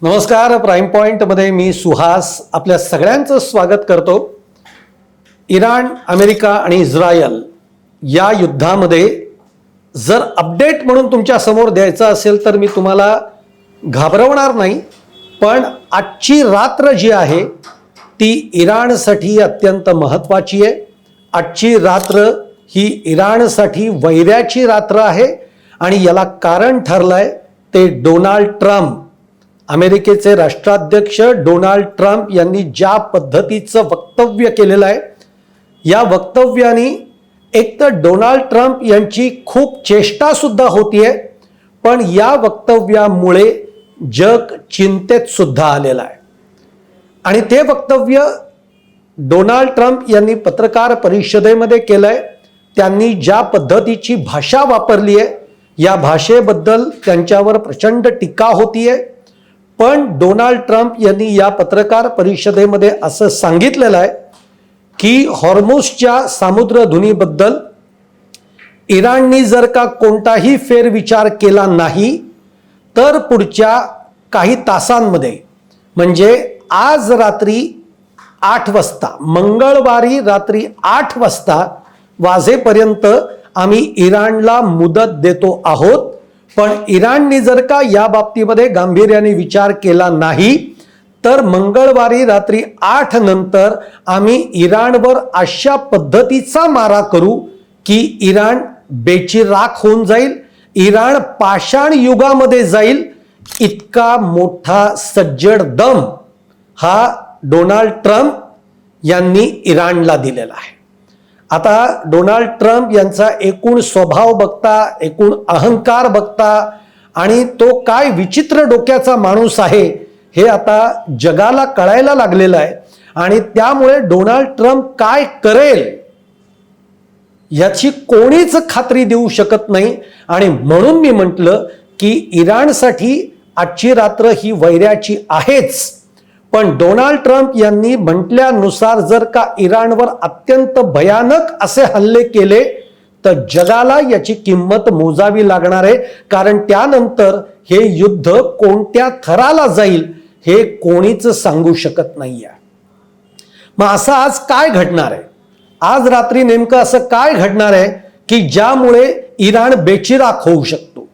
नमस्कार. प्राईम पॉइंटमध्ये मी सुहास आपल्या सगळ्यांचं स्वागत करतो. इराण, अमेरिका आणि इस्रायल या युद्धामध्ये जर अपडेट म्हणून तुमच्या समोर द्यायचं असेल तर मी तुम्हाला घाबरवणार नाही, पण आजची रात्र जी आहे ती इराणसाठी अत्यंत महत्त्वाची आहे. आजची रात्र ही इराणसाठी वैऱ्याची रात्र आहे आणि याला कारण ठरलंय ते डोनाल्ड ट्रम्प, अमेरिकेचे राष्ट्राध्यक्ष डोनाल्ड ट्रम्प यांनी ज्या पद्धतीचं वक्तव्य केलेलं आहे. या वक्तव्याने एक तर डोनाल्ड ट्रम्प यांची खूप चेष्टा सुद्धा होतीये, पण या वक्तव्यामुळे जग चिंतेत सुद्धा आलेलं आहे. आणि ते वक्तव्य डोनाल्ड ट्रम्प यांनी पत्रकार परिषदेमध्ये केलंय. त्यांनी ज्या पद्धतीची भाषा वापरली आहे या भाषेबद्दल त्यांच्यावर प्रचंड टीका होतीये. पण डोनाल्ड ट्रम्प यांनी या पत्रकार परिषदेमध्ये असं सांगितलेलं आहे की हॉर्मुझच्या सामुद्रधुनीबद्दल इराणनी जर का कोणताही फेरविचार केला नाही तर पुढच्या काही तासांमध्ये, म्हणजे आज रात्री 8 वाजता, मंगळवारी रात्री 8 वाजेपर्यंत आम्ही इराणला मुदत देतो आहोत. पण इराणने जर का या बाबतीमध्ये गांभीर्याने विचार केला नाही तर मंगळवारी रात्री 8 नंतर आम्ही इराणवर अशा पद्धतीचा मारा करू की इराण बेचिराख होऊन जाईल, इराण पाषाण युगामध्ये जाईल. इतका मोठा सज्जड दम हा डोनाल्ड ट्रम्प यांनी इराणला दिलेला आहे. आता डोनाल्ड ट्रम्प यांचा एकूण स्वभाव बघता, एकूण अहंकार बघता आणि तो काय विचित्र डोक्याचा माणूस आहे हे आता जगाला कळायला लागलेलं आहे. आणि त्यामुळे डोनाल्ड ट्रम्प काय करेल याची कोणीच खात्री देऊ शकत नाही. आणि म्हणून मी म्हटलं की इराणसाठी आजची रात्र ही वैऱ्याची आहेच. पण डोनाल्ड ट्रम्प यांनी म्हटल्यानुसार जर का इराणवर अत्यंत भयानक असे हल्ले केले तर जगाला याची किंमत मोजावी लागणार आहे. कारण त्यानंतर हे युद्ध कोणत्या थराला जाईल हे कोणीच सांगू शकत नाहीये. मग असं आज काय घडणार आहे? आज रात्री नेमकं असं काय घडणार आहे की ज्यामुळे इराण बेचिराख होऊ शकतो?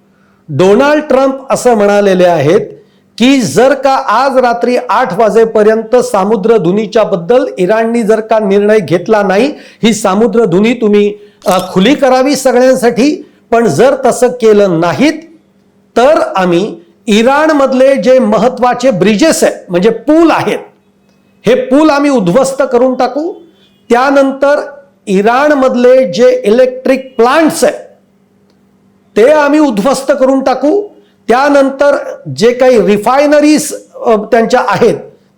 डोनाल्ड ट्रम्प असं म्हणालेले आहेत की जर का आज रात्री 8 वाजेपर्यंत सामुद्रधुनीच्या बद्दल इराणनी जर का निर्णय घेतला नाही, ही सामुद्रधुनी तुम्ही खुली करावी सगळ्यांसाठी, पण जर तसं केलं नाहीत तर आम्ही इराणमधले जे महत्वाचे ब्रिजेस आहेत, म्हणजे पूल आहेत, हे पूल आम्ही उद्ध्वस्त करून टाकू. त्यानंतर इराणमधले जे इलेक्ट्रिक प्लांट्स आहेत ते आम्ही उद्ध्वस्त करून टाकू. त्यानंतर जे काही रिफायनरीज त्यांच्या आहेत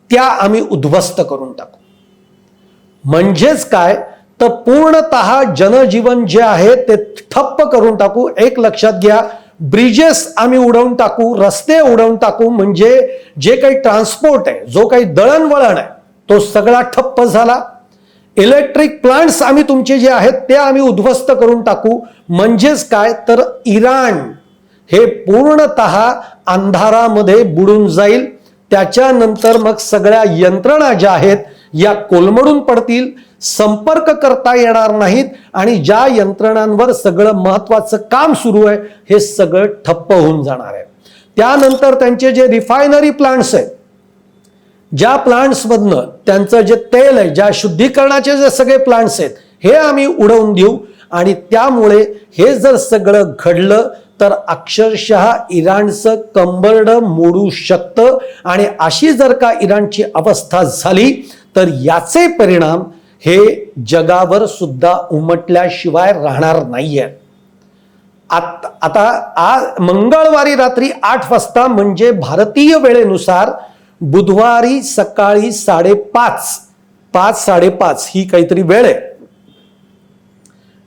त्या आम्ही उद्ध्वस्त करून टाकू. म्हणजेच काय तर पूर्णतः जनजीवन जे आहे ते ठप्प करून टाकू. एक लक्षात घ्या, ब्रिजेस आम्ही उडवून टाकू, रस्ते उडवून टाकू, म्हणजे जे काही ट्रान्सपोर्ट आहे, जो काही दळणवळण आहे तो सगळा ठप्प झाला. इलेक्ट्रिक प्लांट्स आम्ही तुमचे जे आहेत ते आम्ही उद्ध्वस्त करून टाकू. म्हणजेच काय तर इराण हे पूर्णतः अंधारामध्ये बुडून जाईल. त्याच्यानंतर मग सगळ्या यंत्रणा ज्या आहेत या कोलमडून पडतील, संपर्क करता येणार नाहीत आणि ज्या यंत्रणांवर सगळं महत्वाचं काम सुरू आहे हे सगळं ठप्प होऊन जाणार आहे. त्यानंतर त्यांचे जे रिफायनरी प्लांट्स आहेत, ज्या प्लांट्समधनं त्यांचं जे तेल आहे, ज्या शुद्धीकरणाचे जे सगळे प्लांट्स आहेत हे आम्ही उडवून देऊ. आणि त्यामुळे हे जर सगळं घडलं तर अक्षरशः इराणचं कंबरड मोडू शकतं. आणि अशी जर का इराणची अवस्था झाली तर याचे परिणाम हे जगावर सुद्धा उमटल्याशिवाय राहणार नाहीये. आता आज मंगळवारी रात्री 8 वाजता म्हणजे भारतीय वेळेनुसार बुधवारी सकाळी 5:30 ही काहीतरी वेळ आहे.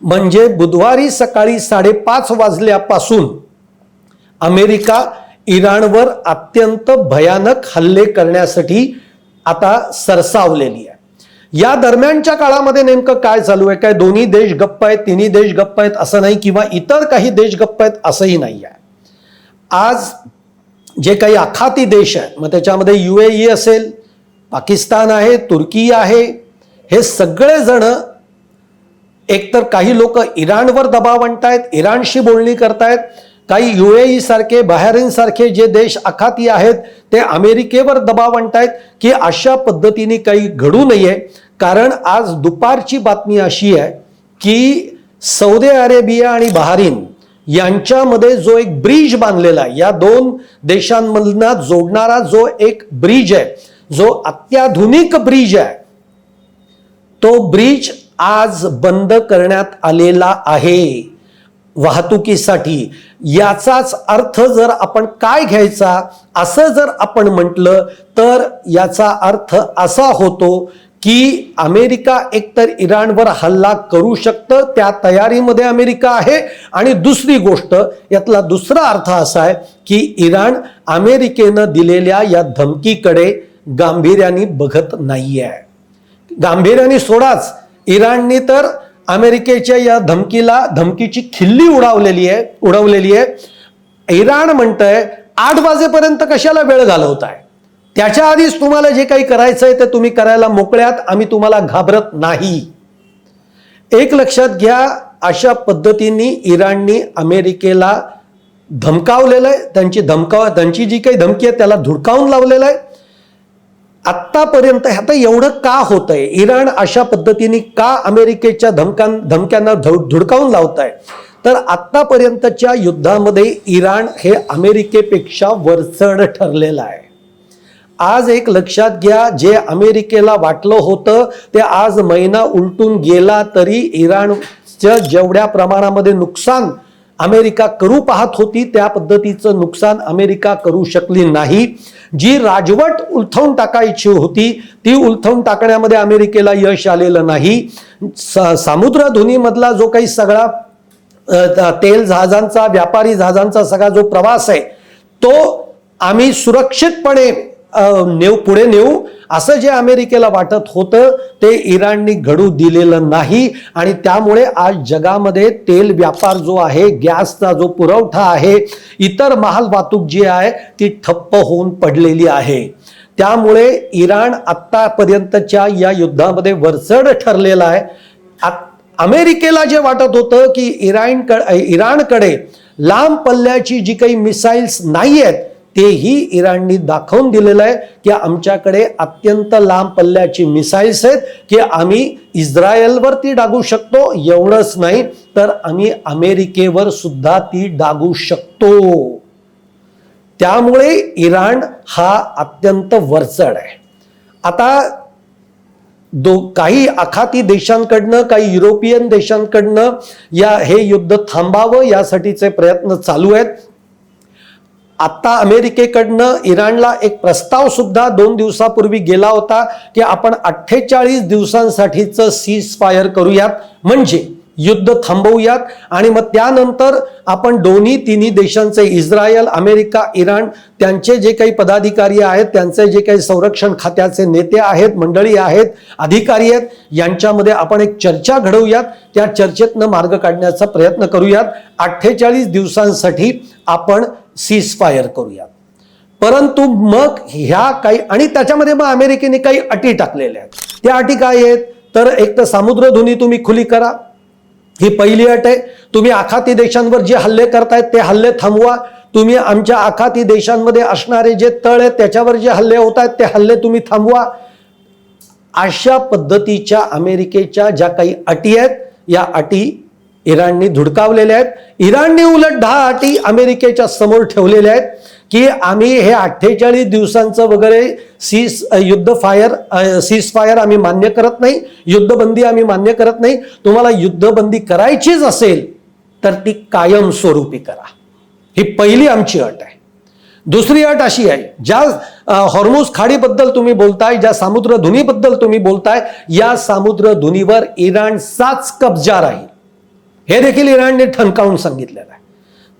म्हणजे बुधवारी सकाळी 5:30 वाजल्यापासून अमेरिका इराणवर अत्यंत भयानक हल्ले करण्यासाठी आता सरसावलेली आहे. या दरम्यानच्या काळामध्ये नेमकं काय चालू आहे? काय दोन्ही देश गप्प आहेत, तिन्ही देश गप्प आहेत असं नाही, किंवा इतर काही देश गप्प आहेत असंही नाही आहे. आज जे काही आखाती देश आहेत, मग त्याच्यामध्ये UAE असेल, पाकिस्तान आहे, तुर्की आहे, हे सगळे जण एकतर काही लोक इराणवर दबाव आणतायत, इराणशी बोलणी करतायत, काही UAE सारखे, बहरीन सारखे जे देश आखाती आहेत ते अमेरिकेवर दबाव आणतायत की अशा पद्धतीने काही घडू नये. कारण आज दुपारची बातमी अशी आहे की सौदी अरेबिया आणि बहरीन यांच्यामध्ये जो एक ब्रिज बांधलेला आहे, या दोन देशांमधला जोडणारा जो एक ब्रिज आहे, जो अत्याधुनिक ब्रिज आहे, तो ब्रिज आज बंद करण्यात आलेला आहे वाहतुकीसाठी. याचाच अर्थ जर आपण काय घ्यायचा असं जर आपण म्हटलं तर याचा अर्थ असा होतो की अमेरिका एकतर इराणवर हल्ला करू शकतं, त्या तयारीमध्ये अमेरिका आहे. आणि दुसरी गोष्ट, यातला दुसरा अर्थ असा आहे की इराण अमेरिकेनं दिलेल्या या धमकीकडे गांभीर्याने बघत नाहीये. गांभीर्याने सोडाच, इराणने तर अमेरिकेच्या या धमकीची खिल्ली उडवलेली आहे. इराण म्हणतंय 8 वाजेपर्यंत कशाला वेळ घालवताय, त्याच्या आधीच तुम्हाला जे काही करायचंय ते तुम्ही करायला मोकळ्यात, आम्ही तुम्हाला घाबरत नाही. एक लक्षात घ्या, अशा पद्धतीने इराणने अमेरिकेला धमकावलेलं आहे. त्यांची जी काही धमकी आहे त्याला धुडकावून लावलेलं आहे. आत्तापर्यंत आता एवढं का होतंय, इराण अशा पद्धतीने का अमेरिकेच्या धमक्यांना धुडकावून लावत आहे, तर आत्तापर्यंतच्या युद्धामध्ये इराण हे अमेरिकेपेक्षा वरचढ ठरलेलं आहे. आज एक लक्षात घ्या, जे अमेरिकेला वाटलं होतं ते आज महिना उलटून गेला तरी इराणचं जेवढ्या प्रमाणामध्ये नुकसान अमेरिका करू पाहत होती त्या पद्धतीचं नुकसान अमेरिका करू शकली नाही. जी राजवट उलथवून टाकायची होती ती उलथवून टाकण्यामध्ये अमेरिकेला यश आलेलं नाही. समुद्रधुनीमधला जो काही सगळा तेल जहाजांचा, व्यापारी जहाजांचा सगळा जो प्रवास आहे तो आम्ही सुरक्षितपणे पुढे नेऊ असं जे अमेरिकेला वाटत होतं ते इराणने घडू दिलेलं नाही. आणि त्यामुळे आज जगामध्ये तेल व्यापार जो आहे, गॅसचा जो पुरवठा आहे, इतर माल वाहतूक जी आहे ती ठप्प होऊन पडलेली आहे. त्यामुळे इराण आत्तापर्यंतच्या या युद्धामध्ये वरचढ ठरलेला आहे. अमेरिकेला जे वाटत होतं की इराणकडे लांब पल्ल्याची जी काही मिसाईल्स नाही आहेत तेही इराणनी दाखवून दिलेलं आहे की आमच्याकडे अत्यंत लांब पल्ल्याची मिसाईल्स आहेत की आम्ही इस्रायलवर ती डागू शकतो. एवढंच नाही तर आम्ही अमेरिकेवर सुद्धा ती डागू शकतो. त्यामुळे इराण हा अत्यंत वरचढ आहे. आता काही आखाती देशांकडनं, काही युरोपियन देशांकडनं हे युद्ध थांबावं यासाठीचे प्रयत्न चालू आहेत. आता अमेरिकेकडनं इराणला एक प्रस्ताव सुद्धा 2 दिवसापूर्वी गेला होता की आपण 48 दिवसांसाठीचं सीज फायर करूयात, म्हणजे युद्ध थांबवूयात. आणि मग त्यानंतर आपण तिन्ही देशांचे, इस्रायल, अमेरिका, इराण, त्यांचे जे काही पदाधिकारी आहेत, त्यांचे जे काही संरक्षण खात्याचे नेते आहेत, मंडळी आहेत, अधिकारी आहेत, यांच्यामध्ये आपण एक चर्चा घडवूयात. त्या चर्चेतनं मार्ग काढण्याचा प्रयत्न करूयात. 48 दिवसांसाठी आपण सीज फायर करूयात. परंतु मग ह्या काही, आणि त्याच्यामध्ये मग अमेरिकेने काही अटी टाकलेल्या आहेत. त्या अटी काय आहेत, तर एक तर समुद्रधुनी तुम्ही खुली करा, ही पहिली अट आहे. तुम्ही आखाती देशांवर जे हल्ले करतायत ते हल्ले थांबवा. तुम्ही आमच्या आखाती देशांमध्ये असणारे जे तळ आहेत त्याच्यावर जे हल्ले होत आहेत ते हल्ले तुम्ही थांबवा. अशा पद्धतीच्या अमेरिकेच्या ज्या काही अटी आहेत या अटी इराणने धुडकावलेल्या आहेत. इराणने उलट 10 अटी अमेरिकेच्या समोर ठेवलेल्या आहेत की आम्ही हे 48 दिवसांचं वगैरे सीज फायर आम्ही मान्य करत नाही, युद्धबंदी आम्ही मान्य करत नाही. तुम्हाला युद्धबंदी करायचीच असेल तर ती कायमस्वरूपी करा. ही पहिली आमची अट आहे. दुसरी अट अशी आहे, ज्या हॉर्मुझ खाडीबद्दल तुम्ही बोलताय, ज्या समुद्रधुनीबद्दल तुम्ही बोलताय, या समुद्रधुनीवर इराणचाच कब्जा राहील, हे देखील इराणने ठणकावून सांगितलेलं आहे.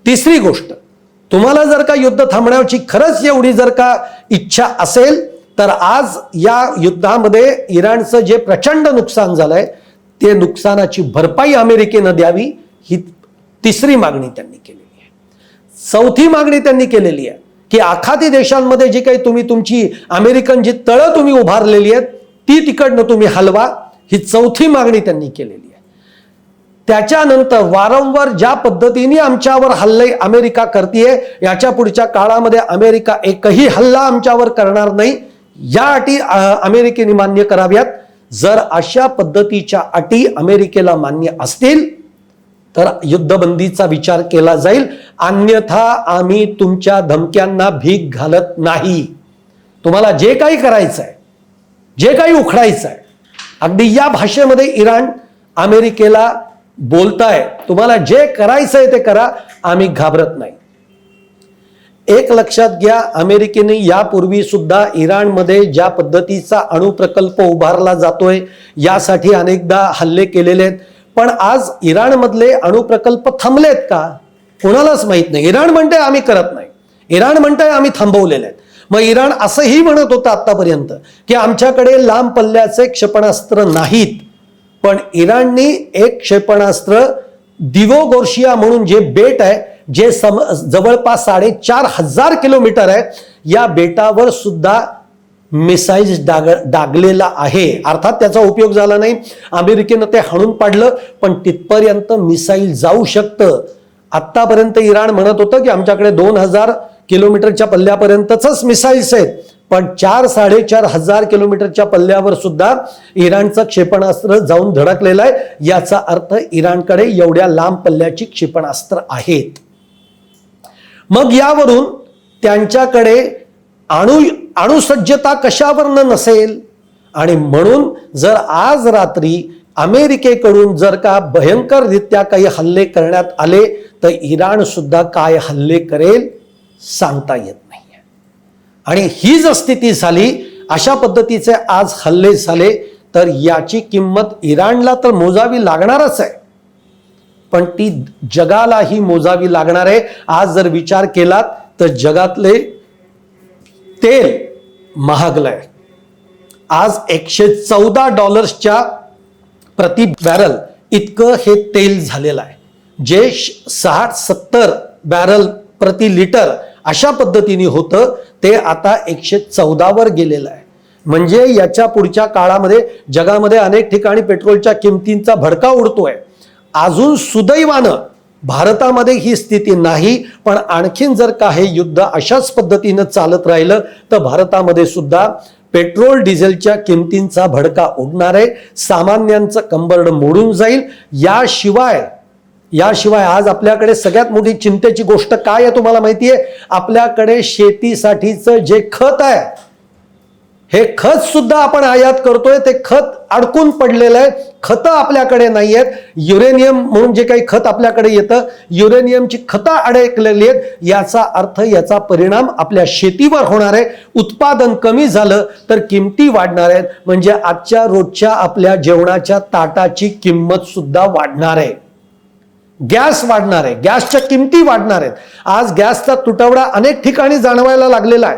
तिसरी गोष्ट, तुम्हाला जर का युद्ध थांबण्याची खरंच एवढी जर का इच्छा असेल तर आज या युद्धामध्ये इराणचं जे प्रचंड नुकसान झालंय ते नुकसानाची भरपाई अमेरिकेनं द्यावी, ही तिसरी मागणी त्यांनी केलेली आहे. चौथी मागणी त्यांनी केलेली आहे की आखाती देशांमध्ये जी काही तुमची अमेरिकन जी तळं तुम्ही उभारलेली आहेत ती तिकडनं तुम्ही हलवा, ही चौथी मागणी त्यांनी केलेली आहे. त्याच्यानंतर वारंवार ज्या पद्धतीने आमच्यावर हल्ले अमेरिका करतेय, याच्या पुढच्या काळामध्ये अमेरिका एकही हल्ला आमच्यावर करणार नाही, या अटी अमेरिकेने मान्य कराव्यात. जर अशा पद्धतीच्या अटी अमेरिकेला मान्य असतील तर युद्धबंदीचा विचार केला जाईल, अन्यथा आम्ही तुमच्या धमक्यांना भीक घालत नाही. तुम्हाला जे काही करायचं आहे, जे काही उखडायचं आहे, अगदी या भाषेमध्ये इराण अमेरिकेला बोलताय, तुम्हाला जे करायचंय ते करा, आम्ही घाबरत नाही. एक लक्षात घ्या, अमेरिकेने यापूर्वी सुद्धा इराणमध्ये ज्या पद्धतीचा अणुप्रकल्प उभारला जातोय यासाठी अनेकदा हल्ले केलेले आहेत. पण आज इराणमधले अणुप्रकल्प थांबलेत का? कोणालाच माहित नाही. इराण म्हणते आम्ही करत नाही, इराण म्हणते आम्ही थांबवलेले आहेत. मग इराण असंही म्हणत होतं आतापर्यंत की आमच्याकडे लांब पल्ल्याचे क्षेपणास्त्र नाहीत, पण इराणने एक क्षेपणास्त्र दिवोगोर्शिया म्हणून जे बेट आहे, जे जवळपास 4,500 किलोमीटर आहे, या बेटावर सुद्धा मिसाईल्स डागलेला आहे. अर्थात त्याचा उपयोग झाला नाही, अमेरिकेनं ते हाणून पाडलं, पण तिथपर्यंत मिसाईल जाऊ शकतं. आतापर्यंत इराण म्हणत होतं की आमच्याकडे 2,000 किलोमीटरच्या पल्ल्यापर्यंतच मिसाईल्स आहेत, पण 4,500 किलोमीटरच्या पल्ल्यावर सुद्धा इराणचं क्षेपणास्त्र जाऊन धडकलेलं आहे. याचा अर्थ इराणकडे एवढ्या लांब पल्ल्याची क्षेपणास्त्र आहेत. मग यावरून त्यांच्याकडे अणुसज्जता कशावरनं नसेल, आणि म्हणून जर आज रात्री अमेरिकेकडून जर का भयंकररित्या काही हल्ले करण्यात आले तर इराण सुद्धा काय हल्ले करेल सांगता येत नाही. आणि ही जर स्थिती झाली, अशा पद्धतीचे आज हल्ले झाले, तर याची किंमत इराणला तर मोजावी लागणारच आहे, पण ती जगालाही मोजावी लागणार आहे. आज जर विचार केलात तर जगातले तेल महागलंय. आज $114 प्रति बॅरल इतकं हे तेल झालेलं आहे, जे 60-70 बॅरल प्रति लिटर अशा पद्धतीने होतं, ते आता 114 वर गेलेलं आहे. म्हणजे याच्या पुढच्या काळामध्ये जगामध्ये अनेक ठिकाणी पेट्रोलच्या किमतींचा भडका उडतोय. अजून सुदैवानं भारतामध्ये ही स्थिती नाही, पण आणखीन जर का हे युद्ध अशाच पद्धतीनं चालत राहिलं तर भारतामध्ये सुद्धा पेट्रोल डिझेलच्या किमतींचा भडका उडणार आहे. सामान्यांचं कंबरड मोडून जाईल. याशिवाय आज आपल्याकडे सगळ्यात मोठी चिंतेची गोष्ट काय आहे तुम्हाला माहिती आहे? आपल्याकडे शेतीसाठीचं जे खत आहे, हे खत सुद्धा आपण आयात करतोय, ते खत अडकून पडलेलं आहे. खतं आपल्याकडे नाही आहेत. युरेनियम म्हणून जे काही खत आपल्याकडे येतं, युरेनियमची खतं अडकलेली आहेत. याचा अर्थ, याचा परिणाम आपल्या शेतीवर होणार आहे. उत्पादन कमी झालं तर किमती वाढणार आहेत, म्हणजे आजच्या रोजच्या आपल्या जेवणाच्या ताटाची किंमत सुद्धा वाढणार आहे. गॅस वाढणार आहे, गॅसच्या किमती वाढणार आहेत. आज गॅसचा तुटवडा अनेक ठिकाणी जाणवायला लागलेला आहे.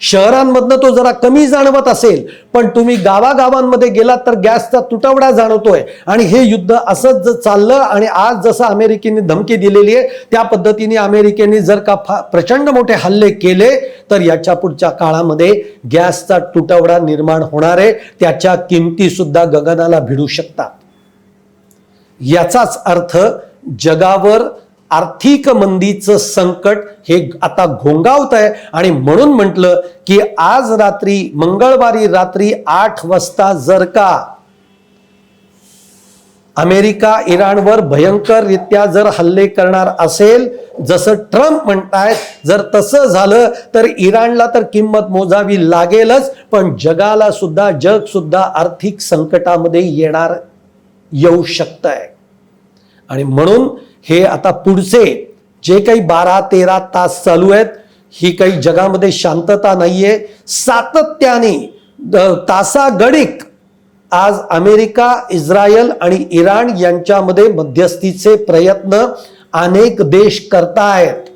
शहरांमधनं तो जरा कमी जाणवत असेल, पण तुम्ही गावागावांमध्ये गेलात तर गॅसचा तुटवडा जाणवतोय. आणि हे युद्ध असंच जर चाललं आणि आज जसं अमेरिकेने धमकी दिलेली आहे त्या पद्धतीने अमेरिकेने जर का प्रचंड मोठे हल्ले केले तर याच्या पुढच्या काळामध्ये गॅसचा तुटवडा निर्माण होणार आहे. त्याच्या किमती सुद्धा गगनाला भिडू शकतात. याचाच अर्थ जगावर आर्थिक मंदीचं संकट हे आता घोंगावत आहे. आणि म्हणून म्हटलं की आज रात्री, मंगळवारी रात्री 8 वाजता जर का अमेरिका इराणवर भयंकररित्या जर हल्ले करणार असेल, जसं ट्रम्प म्हणतायत, जर तसं झालं तर इराणला तर किंमत मोजावी लागेलच, पण जगाला सुद्धा, जग सुद्धा आर्थिक संकटामध्ये येऊ शकतंय. आणि म्हणून हे आता पुढचे जे काही 12-13 तास चालू आहेत, ही काही जगामध्ये शांतता नाहीये. सातत्याने तासागणिक आज अमेरिका, इस्रायल आणि इराण यांच्यामध्ये मध्यस्थीचे प्रयत्न अनेक देश करतायत.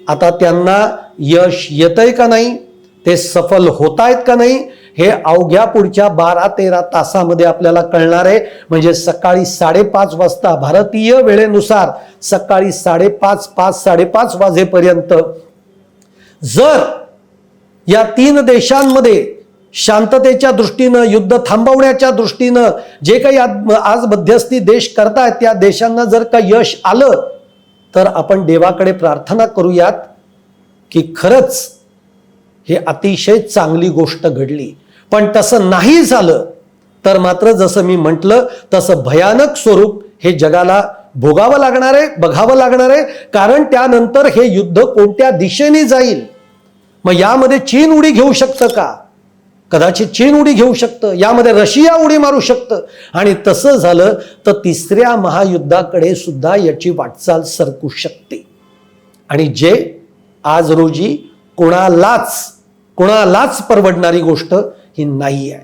आता त्यांना यश येतंय का नाही, ते सफल होतायत का नाही, हे अवघ्या पुढच्या 12-13 तासामध्ये आपल्याला कळणार आहे. म्हणजे सकाळी 5:30 वाजता भारतीय वेळेनुसार सकाळी 5:30 वाजेपर्यंत जर या 3 देशांमध्ये शांततेच्या दृष्टीनं, युद्ध थांबवण्याच्या दृष्टीनं जे काही आज मध्यस्थी देश करतायत, त्या देशांना जर का यश आलं तर आपण देवाकडे प्रार्थना करूयात की खरंच हे अतिशय चांगली गोष्ट घडली. पण तसं नाही झालं तर मात्र जसं मी म्हटलं तसं भयानक स्वरूप हे जगाला भोगावं लागणार आहे, बघावं लागणार आहे. कारण त्यानंतर हे युद्ध कोणत्या दिशेने जाईल, मग यामध्ये चीन उडी घेऊ शकतं का? कदाचित चीन उडी घेऊ शकतं, यामध्ये रशिया उडी मारू शकतं. आणि तसं झालं तर 3ऱ्या महायुद्धाकडे सुद्धा याची वाटचाल सरकू शकते. आणि जे आज रोजी कोणालाच परवडणारी गोष्ट ही नाही आहे.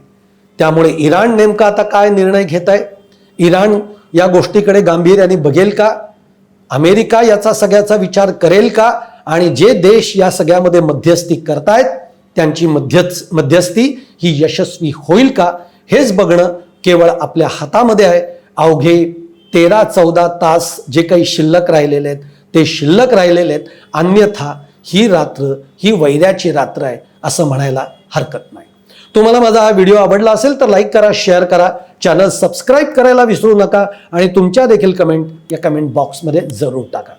त्यामुळे इराण नेमका आता काय निर्णय घेत आहे, इराण या गोष्टीकडे गांभीर्याने बघेल का, अमेरिका याचा सगळ्याचा विचार करेल का, आणि जे देश या सगळ्यामध्ये मध्यस्थी करतायत त्यांची मध्यस्थी ही यशस्वी होईल का, हेच बघणं केवळ आपल्या हातामध्ये आहे. अवघे 13-14 तास जे काही शिल्लक राहिलेले आहेत ते शिल्लक राहिलेले आहेत. अन्यथा ही रात्र ही वैऱ्याची रात्र आहे असं म्हणायला हरकत नाही. तुम्हाला माझा हा व्हिडिओ आवडला असेल तर लाईक करा, शेअर करा, चॅनल सबस्क्राईब करायला विसरू नका आणि तुमच्या देखील कमेंट या कमेंट बॉक्समध्ये जरूर टाका.